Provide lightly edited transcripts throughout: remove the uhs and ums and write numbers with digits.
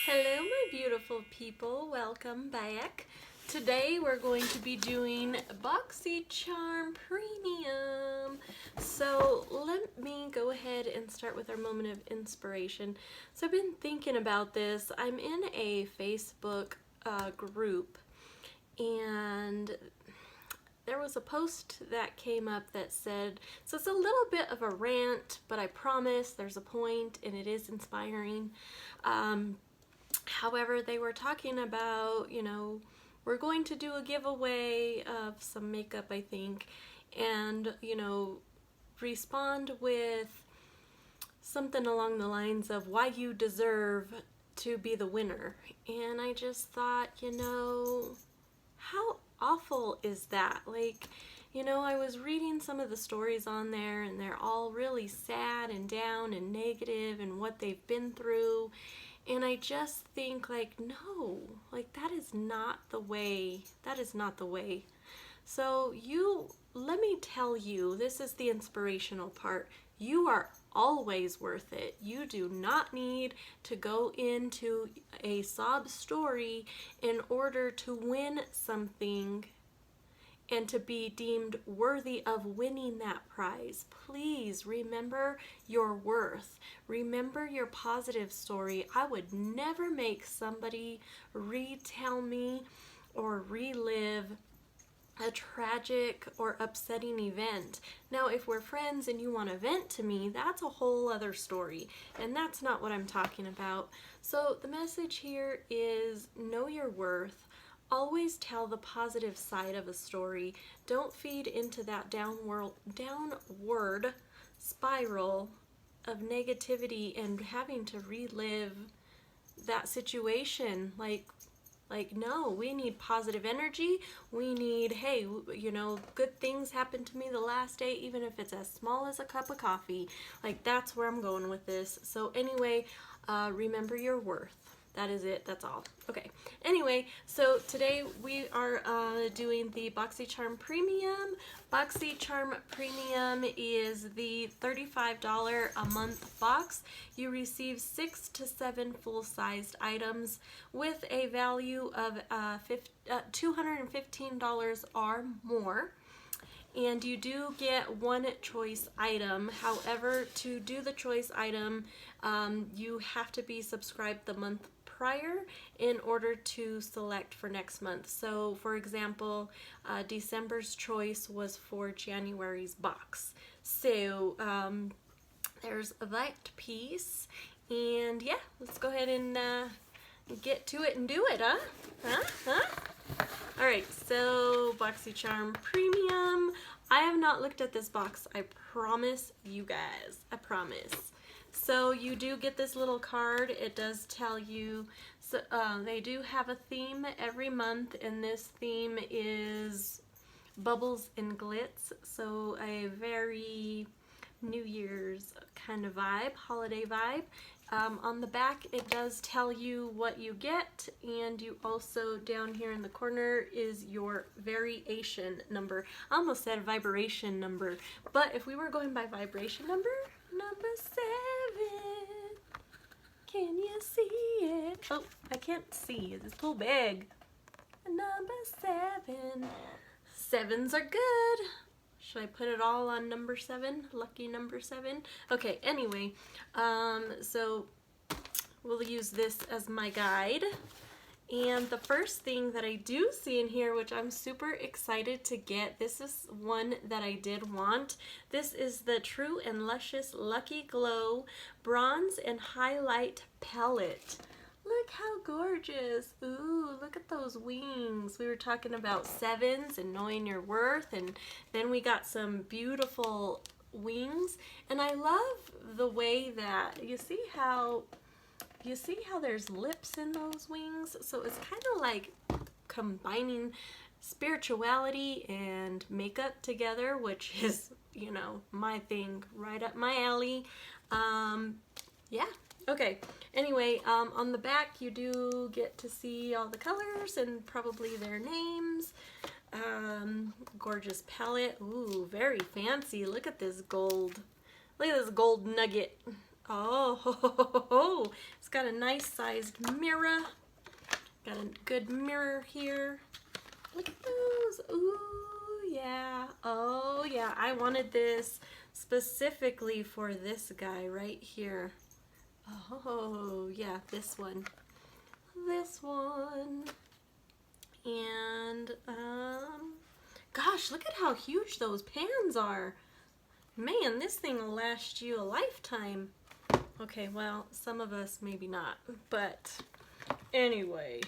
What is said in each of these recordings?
Hello my beautiful people, welcome back. Today we're going to be doing Boxy Charm Premium. So let me go ahead and start with our moment of inspiration. So I've been thinking about this. I'm in a Facebook group, and there was a post that came up that said, so it's a little bit of a rant, but I promise there's a point and it is inspiring. However, they were talking about, we're going to do a giveaway of some makeup, I think, and, respond with something along the lines of why you deserve to be the winner. And I just thought, how awful is that? I was reading some of the stories on there, and they're all really sad and down and negative and what they've been through. And I just think, no, that is not the way. That is not the way. So let me tell you, this is the inspirational part. You are always worth it. You do not need to go into a sob story in order to win something and to be deemed worthy of winning that prize. Please remember your worth. Remember your positive story. I would never make somebody retell me or relive a tragic or upsetting event. Now, if we're friends and you want to vent to me, that's a whole other story, and that's not what I'm talking about. So the message here is know your worth. Always tell the positive side of a story. Don't feed into that downward spiral of negativity and having to relive that situation. No, we need positive energy. We need, hey, good things happened to me the last day, even if it's as small as a cup of coffee. That's where I'm going with this. So anyway, remember your worth. That is it. That's all. Okay. Anyway, so today we are doing the Boxy Charm Premium. Boxy Charm Premium is the $35 a month box. You receive 6 to 7 full-sized items with a value of $215 or more. And you do get one choice item. However, to do the choice item, you have to be subscribed the month prior in order to select for next month. So for example, December's choice was for January's box. So there's that piece, and yeah, let's go ahead and get to it and do it, huh? Alright, so Boxy Charm Premium. I have not looked at this box, I promise you guys, I promise. So you do get this little card. It does tell you, so they do have a theme every month, and this theme is bubbles and glitz. So a very New Year's kind of vibe, holiday vibe. On the back it does tell you what you get, and you also, down here in the corner, is your variation number. I almost said vibration number, but if we were going by vibration number, number 7. Can you see it? Oh, I can't see. It's too big. Number 7. 7s are good. Should I put it all on number 7? Lucky number 7? Okay, anyway, so we'll use this as my guide. And the first thing that I do see in here, which I'm super excited to get, this is one that I did want. This is the True and Luscious Lucky Glow Bronze and Highlight Palette. Look how gorgeous. Ooh, look at those wings. We were talking about 7s and knowing your worth, and then we got some beautiful wings. And I love the way that, you see how there's lips in those wings? So it's kind of like combining spirituality and makeup together, which is, my thing, right up my alley. Yeah. Okay, anyway, on the back you do get to see all the colors and probably their names. Gorgeous palette. Ooh, very fancy. Look at this gold. Look at this gold nugget. Oh, It's got a nice sized mirror. Got a good mirror here. Look at those. Ooh, yeah. Oh, yeah. I wanted this specifically for this guy right here. Oh, yeah, this one. This one. And, gosh, look at how huge those pans are. Man, this thing will last you a lifetime. Okay, well, some of us maybe not, but anyway.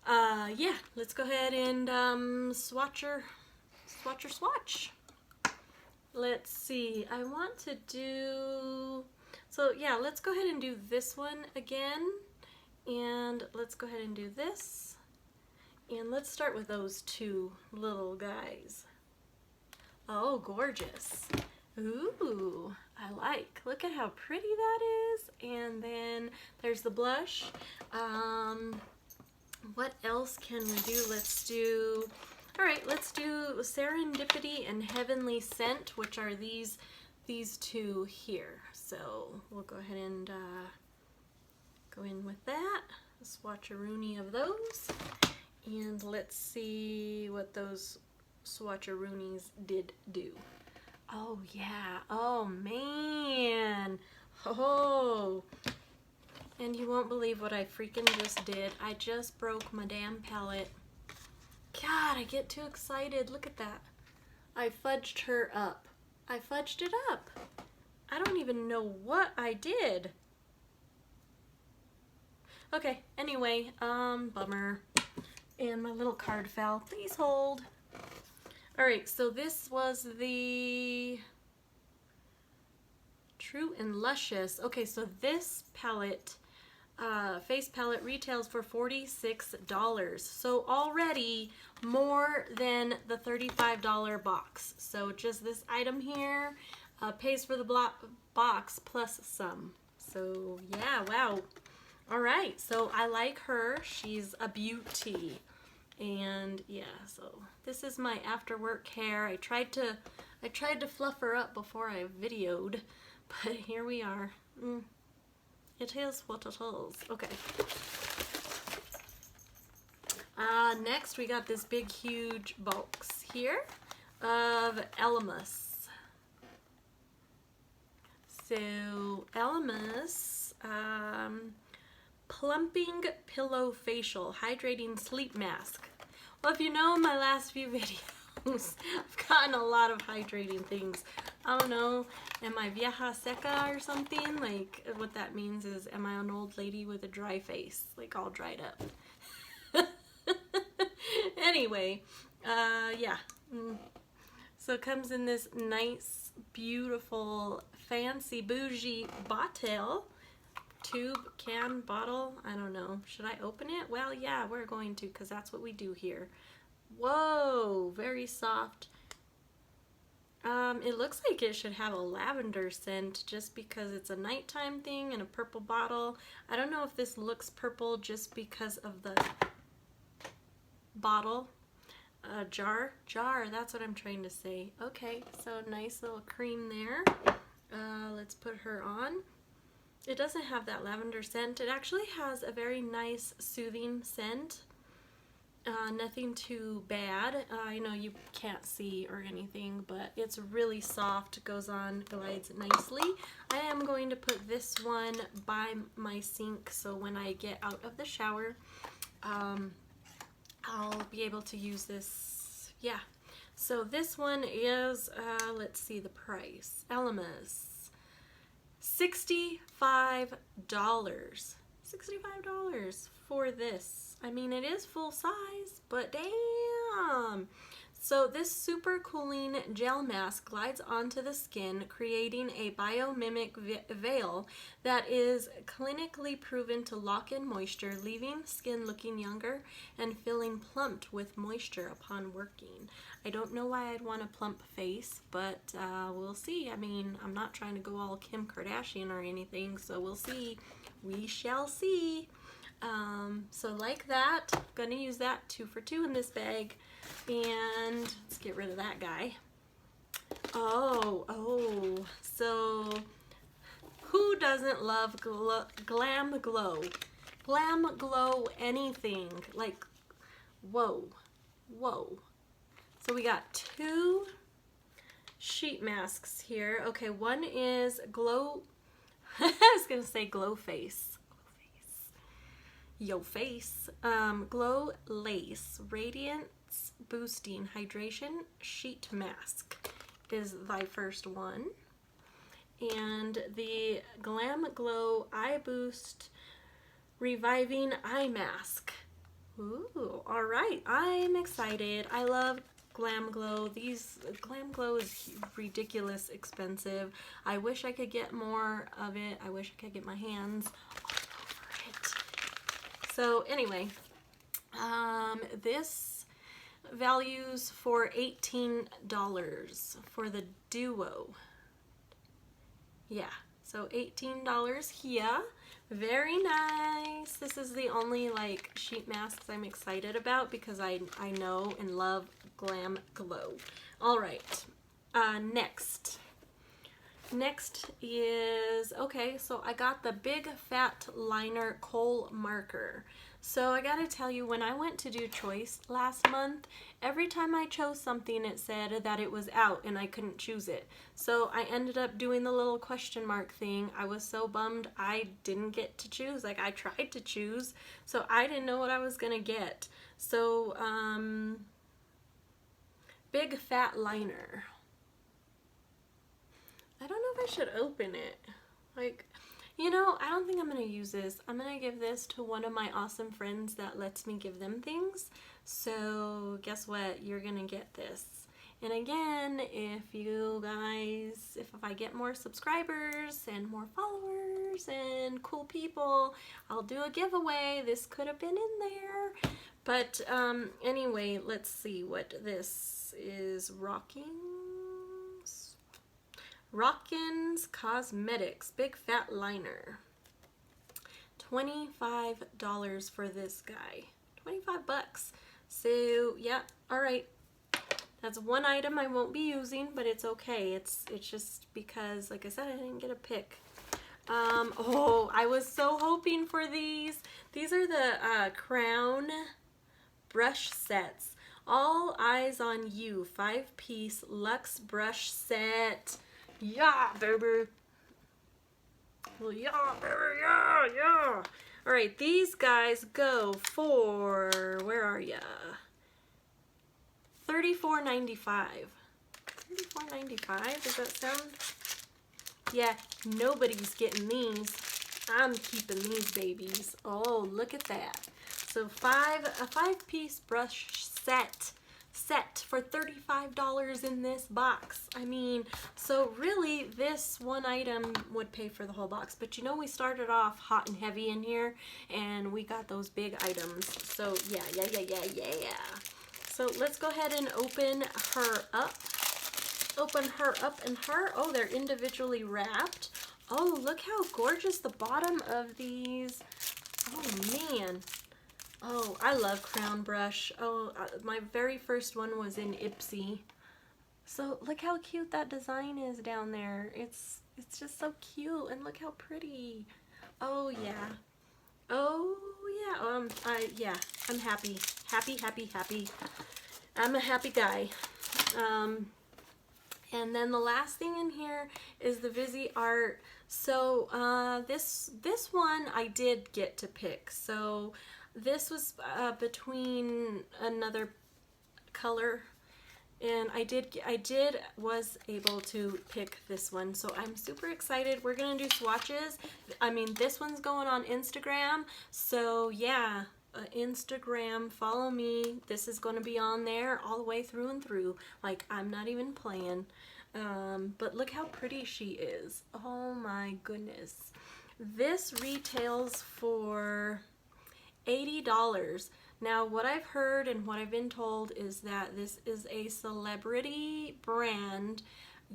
Yeah, let's go ahead and swatch. Let's see, I want to do, so yeah, let's go ahead and do this one again, and let's go ahead and do this, and let's start with those two little guys. Oh, gorgeous. Ooh, I like. Look at how pretty that is. And then there's the blush. What else can we do? Let's do, all right, let's do Serendipity and Heavenly Scent, which are these two here. So we'll go ahead and go in with that. A swatcheroonie of those. And let's see what those swatcheroonies did do. Oh yeah, oh man, oh, and you won't believe what I freaking just did. I just broke my damn palette. God, I get too excited. Look at that. I fudged her up. I fudged it up. I don't even know what I did. Okay, anyway, bummer. And my little card fell. Please hold. Alright, so this was the True and Luscious. Okay, so this palette, face palette, retails for $46. So already more than the $35 box. So just this item here pays for the box plus some. So yeah, wow. Alright, so I like her. She's a beauty. And yeah, so this is my after work hair. I tried to fluff her up before I videoed, but here we are. It is what it is. Okay. Next we got this big huge box here of Elemis. So Elemis, Plumping Pillow Facial Hydrating Sleep Mask. Well, if you know my last few videos, I've gotten a lot of hydrating things. I don't know, am I vieja seca or something? Like, what that means is, am I an old lady with a dry face? Like, all dried up. Anyway, yeah. So it comes in this nice, beautiful, fancy, bougie bottle. Tube, can, bottle, I don't know. Should I open it? Well, yeah, we're going to, because that's what we do here. Whoa, very soft. It looks like it should have a lavender scent just because it's a nighttime thing and a purple bottle. I don't know if this looks purple just because of the bottle. Jar, that's what I'm trying to say. Okay, so nice little cream there. Let's put her on. It doesn't have that lavender scent. It actually has a very nice soothing scent. Nothing too bad. I know you can't see or anything, but it's really soft, goes on, glides nicely. I am going to put this one by my sink so when I get out of the shower, I'll be able to use this. Yeah. So this one is, let's see the price. Elemis. $65. $65 for this. I mean, it is full size, but damn. So this super cooling gel mask glides onto the skin, creating a biomimic veil that is clinically proven to lock in moisture, leaving skin looking younger and feeling plumped with moisture upon working. I don't know why I'd want a plump face, but we'll see. I mean, I'm not trying to go all Kim Kardashian or anything, so we'll see. We shall see. So like that, I'm gonna use that 2 for 2 in this bag. And let's get rid of that guy. Oh, so Who doesn't love Glam Glow? Glam Glow anything. Like, whoa, whoa. So we got 2 sheet masks here. Okay, one is Glow, I was gonna say Glow Face. Yo face. Glow Lace Radiance Boosting Hydration Sheet Mask is thy first one. And the Glam Glow Eye Boost Reviving Eye Mask. Ooh, all right, I'm excited. I love Glam Glow. Glam Glow is ridiculous expensive. I wish I could get more of it. I wish I could get my hands all over it. So anyway, this values for $18 for the duo. Yeah, so $18 here. Very nice. This is the only like sheet masks I'm excited about because I know and love Glam Glow. All right, next is, okay, so I got the Big Fat Liner Kohl Marker. So I gotta tell you, when I went to do choice last month, every time I chose something it said that it was out and I couldn't choose it. So I ended up doing the little question mark thing. I was so bummed I didn't get to choose. Like, I tried to choose, so I didn't know what I was gonna get. So Big Fat Liner. I don't know if I should open it. Like, you know, I don't think I'm going to use this. I'm going to give this to one of my awesome friends that lets me give them things. So guess what? You're going to get this. And again, if you guys, if I get more subscribers and more followers and cool people, I'll do a giveaway. This could have been in there. But anyway, let's see what this is. Rockin's Cosmetics Big Fat Liner. $25 for this guy. 25 bucks. So yeah, all right. That's one item I won't be using, but it's okay. It's just because, like I said, I didn't get a pick. Oh, I was so hoping for these. These are the Crown brush sets. All Eyes on You 5-piece luxe brush set. Yeah, baby. Well, yeah, baby, yeah. All right, these guys go for, where are ya? $34.95. $34.95, does that sound? Yeah, nobody's getting these. I'm keeping these babies. Oh, look at that. So a 5-piece brush set for $35 in this box. I mean, so really this one item would pay for the whole box, but you know, we started off hot and heavy in here and we got those big items. So yeah. So let's go ahead and open her up. Oh, they're individually wrapped. Oh, look how gorgeous the bottom of these. Oh man. Oh, I love Crown Brush. Oh, my very first one was in Ipsy. So look how cute that design is down there. It's just so cute, and look how pretty. Oh yeah. Oh yeah. Yeah. I'm happy. Happy. I'm a happy guy. And then the last thing in here is the Visi Art. So this one I did get to pick. So this was between another color, and I was able to pick this one. So I'm super excited. We're gonna do swatches. I mean, this one's going on Instagram. So yeah, Instagram, follow me. This is gonna be on there all the way through and through. Like, I'm not even playing. But look how pretty she is. Oh my goodness. This retails for $80. Now, what I've heard and what I've been told is that this is a celebrity brand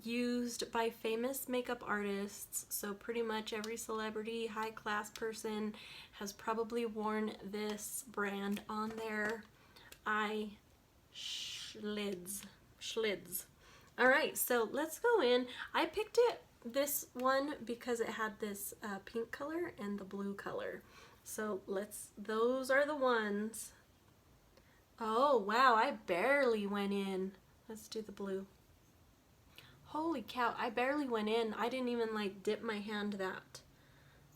used by famous makeup artists. So pretty much every celebrity, high-class person has probably worn this brand on their eyelids. All right, so let's go in. I picked it this one because it had this pink color and the blue color. So those are the ones. Oh wow, I barely went in. Let's do the blue. Holy cow, I barely went in. I didn't even like dip my hand that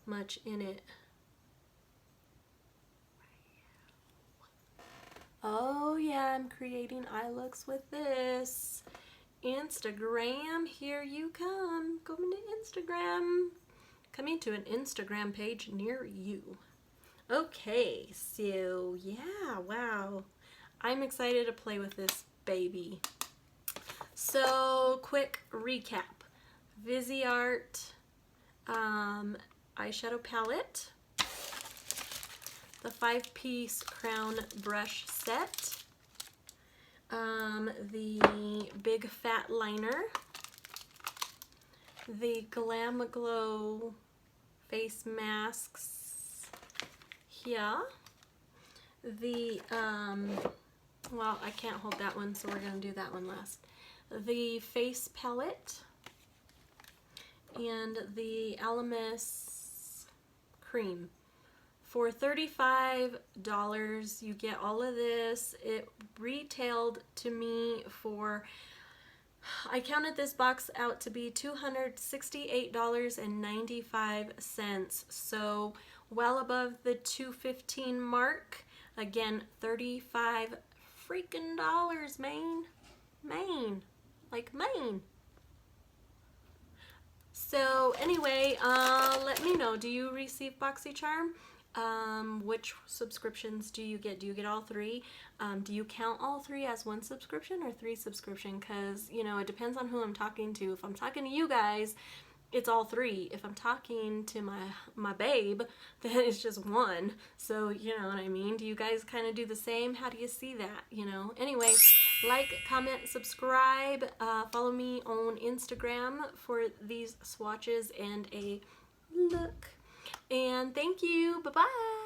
much in it. Oh yeah, I'm creating eye looks with this. Instagram, here you come. Coming to Instagram. Coming to an Instagram page near you. Okay, so yeah, wow. I'm excited to play with this baby. So, quick recap. Viseart eyeshadow palette, the 5-piece crown brush set, the big fat liner, the Glam Glow face masks here, the, well, I can't hold that one, so we're going to do that one last. The face palette, and the Alamis cream. For $35, you get all of this. It retailed to me for, I counted this box out to be $268.95. So well above the $215 mark. Again, 35 freaking dollars, Maine. Like Maine. So anyway, let me know, do you receive BoxyCharm? Which subscriptions do you get? Do you get all three? Do you count all three as one subscription or 3 subscription? Because, you know, it depends on who I'm talking to. If I'm talking to you guys, it's all 3. If I'm talking to my babe, then it's just 1. So, you know what I mean? Do you guys kind of do the same? How do you see that, you know? Anyway, like, comment, subscribe, follow me on Instagram for these swatches and a look. And thank you. Bye-bye.